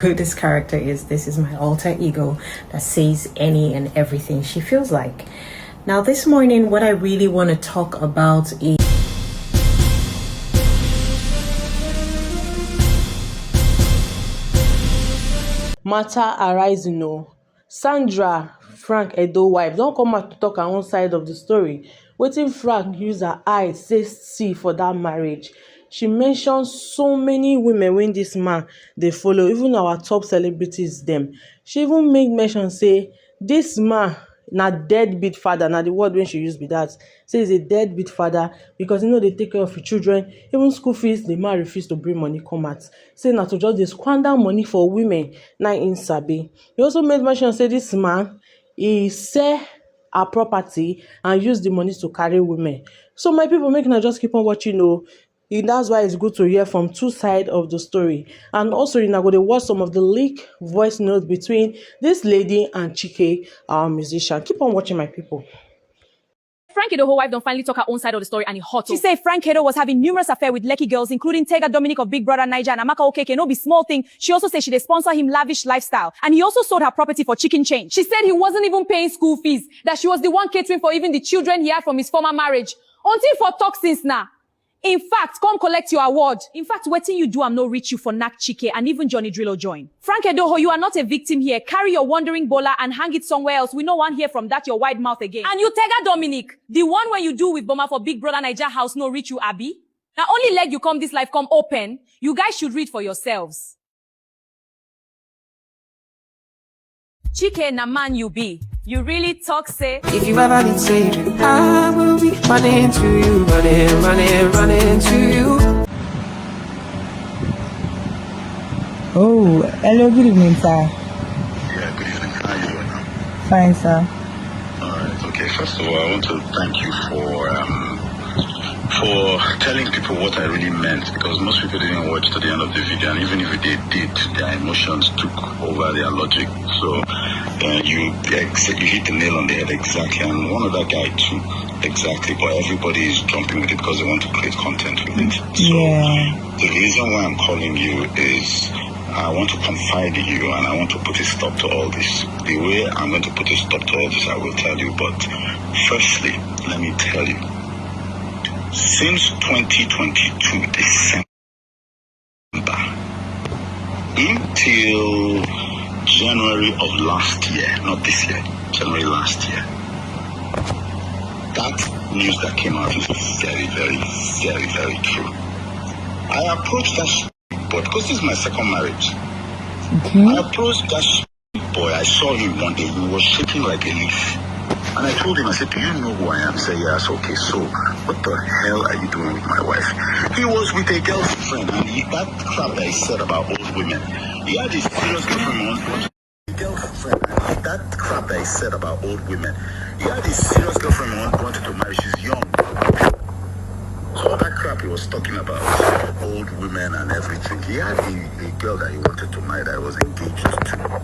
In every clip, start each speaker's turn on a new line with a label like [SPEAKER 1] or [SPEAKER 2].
[SPEAKER 1] Who this character is. This is my alter ego that says any and everything she feels like. Now this morning, what I really want to talk about is
[SPEAKER 2] matter arising. No, Sandra, Frank Edoho wife, don't come out to talk her own side of the story. Wetin Frank use her eye say see for that marriage. She mentioned so many women when this man they follow, even our top celebrities them. She even make mention say this man na deadbeat father. Now the word when she used be that. Say he's a deadbeat father because they take care of your children. Even school fees, the man refuse to bring money come out. Say na to just dey squander money for women. Now in Sabi. He also made mention say this man he sell her property and use the money to carry women. So my people, making I just keep on watching. That's why it's good to hear from two sides of the story. And also, going to watch some of the leak voice notes between this lady and Chike, our musician. Keep on watching, my people.
[SPEAKER 3] Frank Edoho wife don't finally talk her own side of the story and it hot. She said Frank Edoho was having numerous affairs with Lekki girls, including Tega Dominic of Big Brother Niger and Amaka Okeke. No be small thing. She also said she dey sponsor him lavish lifestyle. And he also sold her property for chicken change. She said he wasn't even paying school fees, that she was the one catering for even the children he had from his former marriage. Until for toxins now. In fact, come collect your award. In fact, wetin you do, I'm no reach you for knack Chike and even Johnny Drillo join. Frank Edoho, you are not a victim here. Carry your wandering bowler and hang it somewhere else. We no want hear from that your wide mouth again. And you Tega Dominic, the one when you do with Boma for Big Brother Niger house no reach you, Abby. Now only leg you come this life come open. You guys should read for yourselves. Chike na man you be. You really talk say.
[SPEAKER 4] If you've ever been saving, I will be running to you, running to you.
[SPEAKER 5] Oh, hello, good evening, sir.
[SPEAKER 6] Yeah, good evening. How are you doing now?
[SPEAKER 5] Fine, sir.
[SPEAKER 6] Alright, okay. First of all, I want to thank you for telling people what I really meant, because most people didn't watch to the end of the video, and even if they did, their emotions took over their logic. So you hit the nail on the head exactly, and one other guy too, exactly. But everybody is jumping with it because they want to create content with it. So the reason why I'm calling you is I want to confide in you, and I want to put a stop to all this. The way I'm going to put a stop to all this, I will tell you. But firstly, let me tell you. Since 2022 December until January of last year, not this year, January last year, that news that came out is very, very, very, very true. I approached that boy because this is my second marriage. I approached that boy. I saw him one day. He was shaking like a leaf. And I told him, I said, do you know who I am? He said, yes. Okay, so what the hell are you doing with my wife? He was with a girlfriend, and that crap that he said about old women, he had a serious girlfriend. That crap that he said about old women, he had a serious girlfriend wanted to marry. She's young. So that crap he was talking about, old women and everything, he had a girl that he wanted to marry that he was engaged to.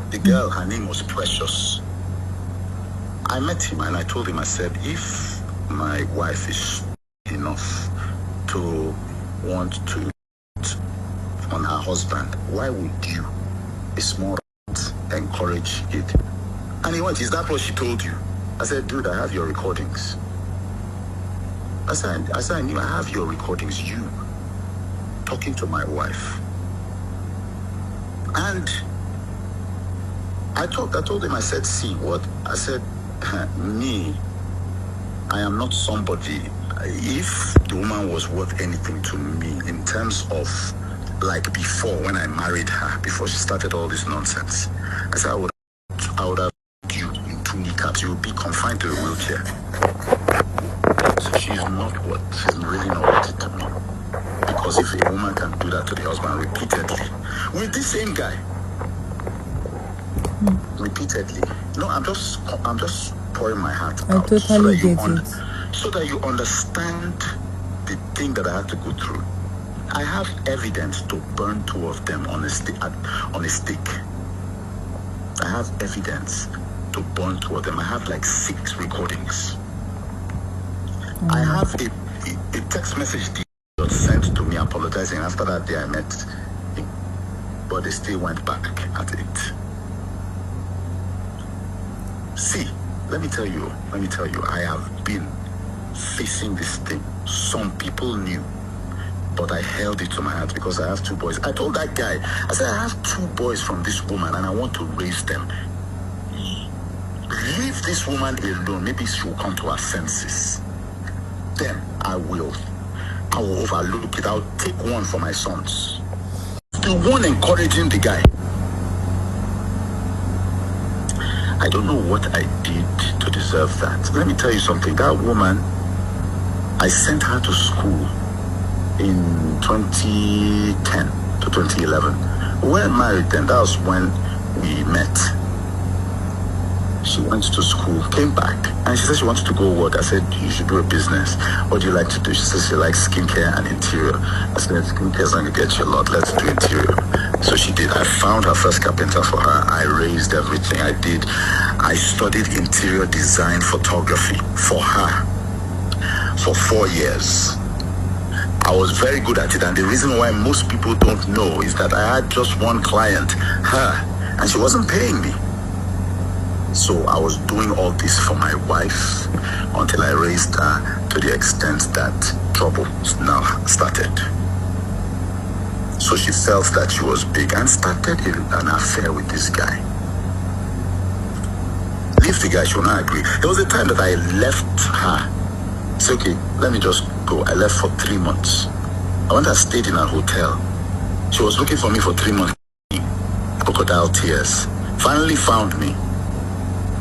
[SPEAKER 6] The girl, her name was Precious. I met him and I told him, I said, if my wife is enough to want to on her husband, why would you, a small encourage it? And he went, is that what she told you? I said, dude, I have your recordings. I said, I knew I have your recordings, you talking to my wife. And I told him, I said, see what? I said, me, I am not somebody. If the woman was worth anything to me in terms of like before, when I married her, before she started all this nonsense, I said I would have you in 2 kneecaps. You would be confined to a wheelchair. So she's really not worth it to me. Because if a woman can do that to the husband repeatedly, with this same guy, repeatedly. No, I'm just pouring my heart out.
[SPEAKER 5] I totally get it.
[SPEAKER 6] So that you understand the thing that I had to go through. I have evidence to burn 2 of them on a stick. I have evidence to burn 2 of them. I have like 6 recordings. I have a text message that was sent to me apologizing after that day I met him. but they still went back at it. See, let me tell you, I have been facing this thing. Some people knew, but I held it to my heart because I have 2 boys. I told that guy, I said, I have 2 boys from this woman and I want to raise them. Leave this woman alone. Maybe she will come to her senses. Then I will overlook it. I'll take one for my sons. The one encouraging the guy. I don't know what I did to deserve that. Let me tell you something. That woman, I sent her to school in 2010 to 2011. We were married then. That was when we met. She went to school, came back, and she said she wanted to go work. I said, you should do a business. What do you like to do? She said she likes skincare and interior. I said, skincare is going to get you a lot. Let's do interior. So she did. I found her first carpenter for her. I raised everything I did. I studied interior design photography for her for 4 years. I was very good at it, and the reason why most people don't know is that I had just one client, her, and she wasn't paying me. So I was doing all this for my wife until I raised her to the extent that trouble now started. So she felt that she was big and started an affair with this guy. Leave the guy, she will not agree. There was a time that I left her. Said, okay, let me just go. I left for 3 months. I went and stayed in a hotel. She was looking for me for 3 months. Crocodile tears. Finally found me.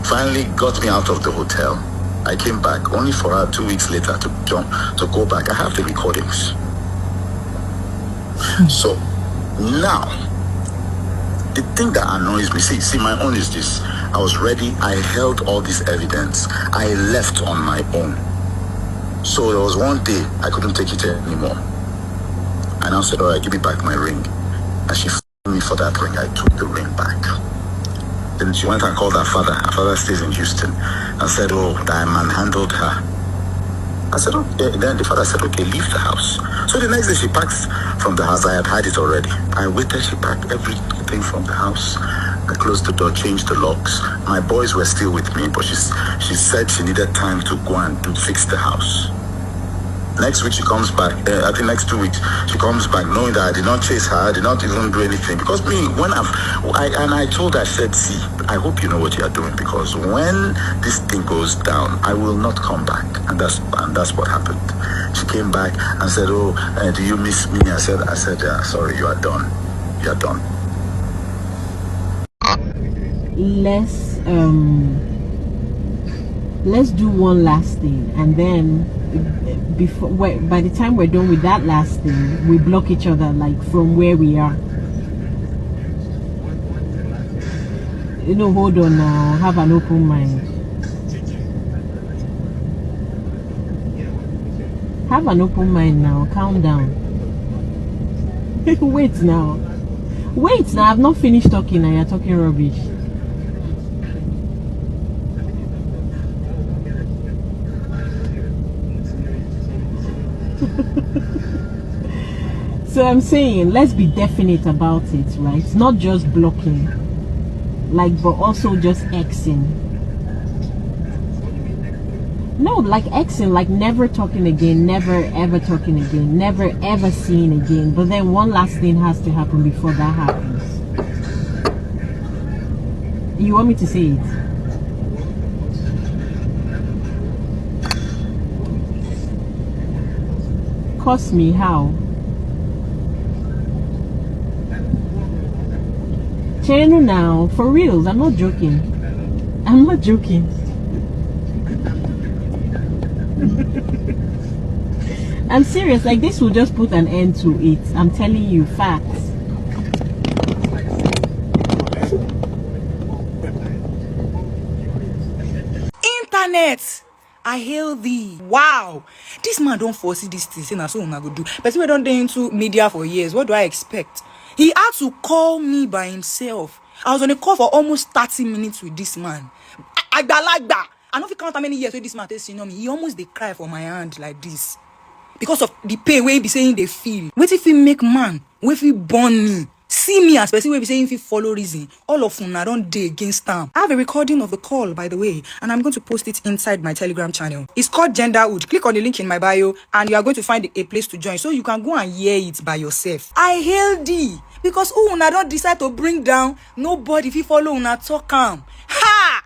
[SPEAKER 6] Finally got me out of the hotel. I came back only for her 2 weeks later to go back. I have the recordings. So now, the thing that annoys me, see, my own is this. I was ready. I held all this evidence. I left on my own. So there was one day I couldn't take it anymore. I now said, all right, give me back my ring. And she f***ed me for that ring. I took the ring back. Then she went and called her father. Her father stays in Houston. And said, oh, that man handled her. I said, okay. Then the father said, okay, leave the house. So the next day she packed from the house. I had it already. I waited. She packed everything from the house. I closed the door, changed the locks. My boys were still with me, but she said she needed time to go and fix the house. Next week she comes back. I think next 2 weeks she comes back, knowing that I did not chase her, I did not even do anything. Because me, when I told her, I said, see, I hope you know what you are doing, because when this thing goes down, I will not come back. And that's what happened. She came back and said, oh, do you miss me? I said, yeah, sorry, you are done. You are done.
[SPEAKER 7] Let's do one last thing, and then by the time we're done with that last thing, we block each other, like, from where we are. Hold on now, have an open mind. Have an open mind now, calm down. Wait now, I've not finished talking and you're talking rubbish. So I'm saying, let's be definite about it, right? Not just blocking, like, but also just Xing. No, like Xing, like never talking again, never ever talking again, never ever seeing again. But then one last thing has to happen before that happens. You want me to say it? Cost me how? Channel now, for reals, I'm not joking. I'm serious, like this will just put an end to it. I'm telling you, facts.
[SPEAKER 8] Internet, I hail thee. Wow, this man don't foresee this thing. Say na so una go do. But we don't dey into media for years. What do I expect? He had to call me by himself. I was on a call for almost 30 minutes with this man. Agbalagba. I don't count how many years with this man takes me. He almost dey cry for my hand like this. Because of the pain wey he be saying they feel. What if he make man? What if he born me? See me as person will be saying if you follow reason, all of them I don't day against them. I have a recording of the call, by the way, and I'm going to post it inside my Telegram channel. It's called Genderhood. Click on the link in my bio and you are going to find a place to join so you can go and hear it by yourself. I hail thee because who una don't decide to bring down nobody if you follow una talk am. Ha!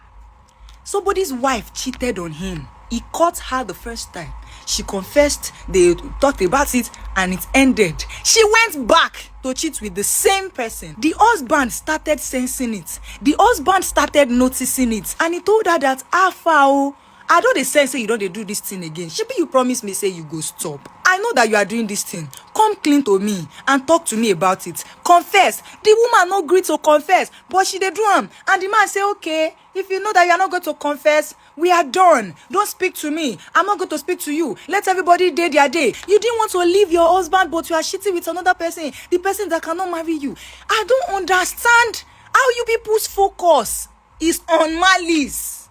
[SPEAKER 8] Somebody's wife cheated on him. He caught her the first time. She confessed, they talked about it, and it ended. She went back to cheat with the same person. The husband started sensing it. The husband started noticing it. And he told her that, I don't sense say you don't do this thing again. Shebi you promise me say you go stop. I know that you are doing this thing. Come clean to me and talk to me about it. Confess. The woman no agree to confess, but she dey do am. And the man say, okay, if you know that you are not going to confess, we are done. Don't speak to me. I'm not going to speak to you. Let everybody day their day. You didn't want to leave your husband, but you are cheating with another person. The person that cannot marry you. I don't understand how you people's focus is on malice.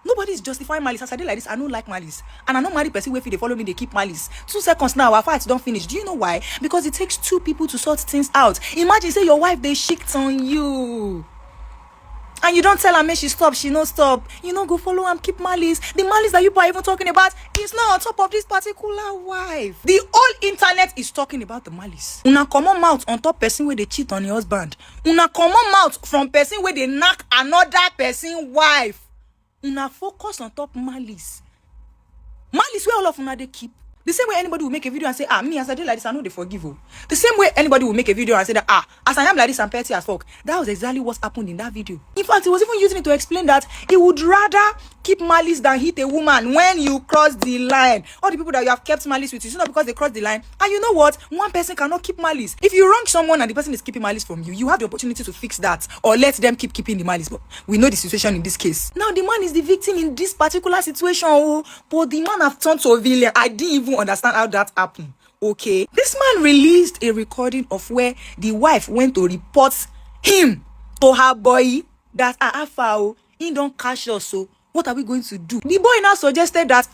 [SPEAKER 8] Nobody is justifying malice. As I did like this, I don't like malice. And I know married person where they follow me, they keep malice. 2 seconds now, our fights don't finish. Do you know why? Because it takes 2 people to sort things out. Imagine say your wife, they shicked on you. And you don't tell her, may she stop, she no stop. You know, go follow and keep malice. The malice that you are even talking about is not on top of this particular wife. The whole internet is talking about the malice. Una common mouth on top person where they cheat on your husband. Una common mouth from person where they knock another person wife. Una focus on top malice. Malice where all of una they keep. The same way anybody will make a video and say, me as I did like this, I know they forgive you. The same way anybody will make a video and say that, as I am like this, I'm petty as fuck. That was exactly what happened in that video. In fact, he was even using it to explain that he would rather keep malice than hit a woman when you cross the line. All the people that you have kept malice with, it's not because they crossed the line. And you know what? One person cannot keep malice. If you wrong someone and the person is keeping malice from you, you have the opportunity to fix that or let them keep keeping the malice. But we know the situation in this case. Now, the man is the victim in this particular situation. But the man have turned to a villain. I didn't even understand how that happened. Okay, this man released a recording of where the wife went to report him to her boy that he don't catch us. So what are we going to do? The boy now suggested that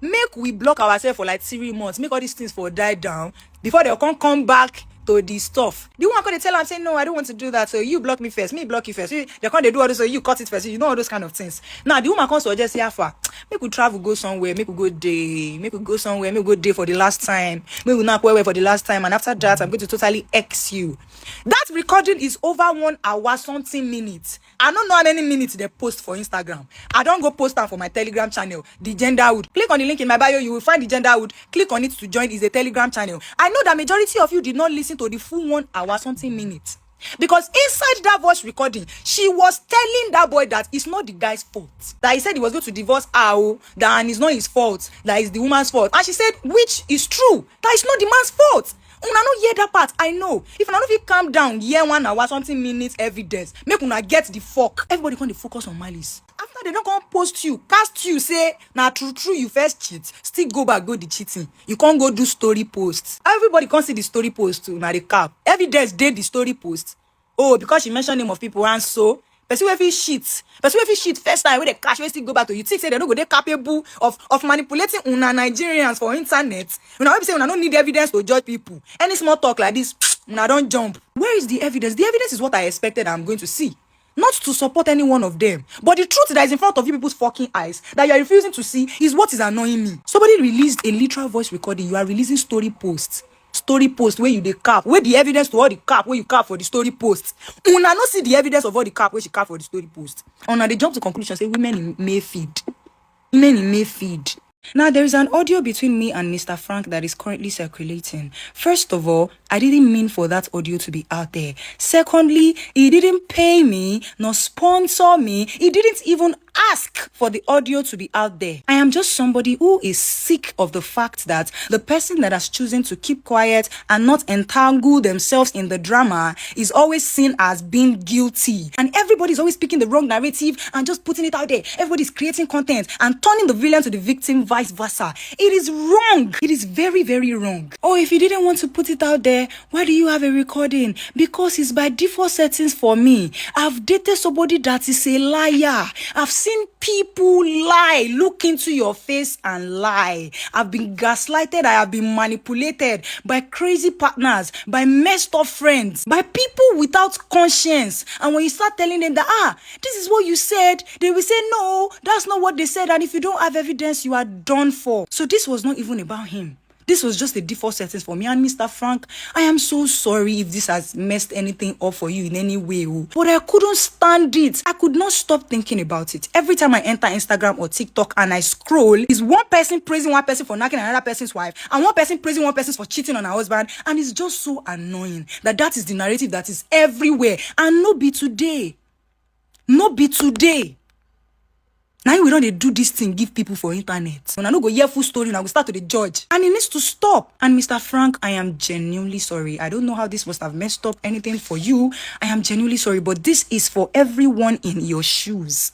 [SPEAKER 8] make we block ourselves for like 3 months, make all these things for die down before they come back to the stuff. The woman could tell him, say, no, I don't want to do that. So you block me first, me block you first. They can't do all this, so you cut it first. You know all those kind of things. Now the woman comes suggest, make we travel, go somewhere, make we go day, make we go somewhere, make we go day for the last time, make we not where for the last time, and after that, I'm going to totally X you. That recording is over 1 hour something minutes. I don't know how many minutes they post for Instagram. I don't go post them for my Telegram channel, the Genderhood. Click on the link in my bio, you will find the Genderhood. Click on it to join. It's a Telegram channel. I know that majority of you did not listen to the full 1 hour something minutes. Because inside that voice recording, she was telling that boy that it's not the guy's fault. That he said he was going to divorce her, that it's not his fault, that it's the woman's fault. And she said, which is true, that it's not the man's fault. Una no hear that part, I know. If una no fit calm down, hear 1 hour something minutes evidence, make una get the fuck. Everybody come dey focus on malice. After they don't come post you, cast you, say, nah true you first cheat, still go back, go the cheating. You can't go do story posts. Everybody can't see the story post too, na the cap. Evidence did the story post. Oh, because she mentioned name of people and so person wey fit shit first time wey they catch wey still go back to you think say they no go dey capable of manipulating una Nigerians for internet. Una wey be say una no need evidence to judge people. Any small talk like this, una don't jump. Where is the evidence? The evidence is what I expected I'm going to see. Not to support any one of them. But the truth that is in front of you people's fucking eyes that you are refusing to see is what is annoying me. Somebody released a literal voice recording. You are releasing story posts. Story post where you the cap, where the evidence to all the cap where you cap for the story post. Una no see the evidence of all the cap where she cap for the story post. Una they jump to conclusion say women in Mayfield. Women in Mayfield. Now there is an audio between me and Mr. Frank that is currently circulating. First of all, I didn't mean for that audio to be out there. Secondly, he didn't pay me, nor sponsor me. He didn't even ask for the audio to be out there. I am just somebody who is sick of the fact that the person that has chosen to keep quiet and not entangle themselves in the drama is always seen as being guilty. And everybody's always speaking the wrong narrative and just putting it out there. Everybody's creating content and turning the villain to the victim, vice versa. It is wrong. It is very, very wrong. Oh, if you didn't want to put it out there, why do you have a recording? Because it's by default settings for me. I've dated somebody that is a liar. I've seen people lie, look into your face and lie. I've been gaslighted, I have been manipulated by crazy partners, by messed up friends, by people without conscience. And when you start telling them that, this is what you said, they will say, no, that's not what they said. And if you don't have evidence, you are done for. So this was not even about him. This was just the default settings for me. And Mr. Frank, I am so sorry if this has messed anything up for you in any way. But I couldn't stand it. I could not stop thinking about it. Every time I enter Instagram or TikTok and I scroll, is one person praising one person for knocking another person's wife, and one person praising one person for cheating on her husband. And it's just so annoying that is the narrative that is everywhere. And no be today. No be today. Now we don't do this thing, give people for internet. When I don't go hear full story, now we start to the judge. And it needs to stop. And Mr. Frank, I am genuinely sorry. I don't know how this must have messed up anything for you. I am genuinely sorry, but this is for everyone in your shoes.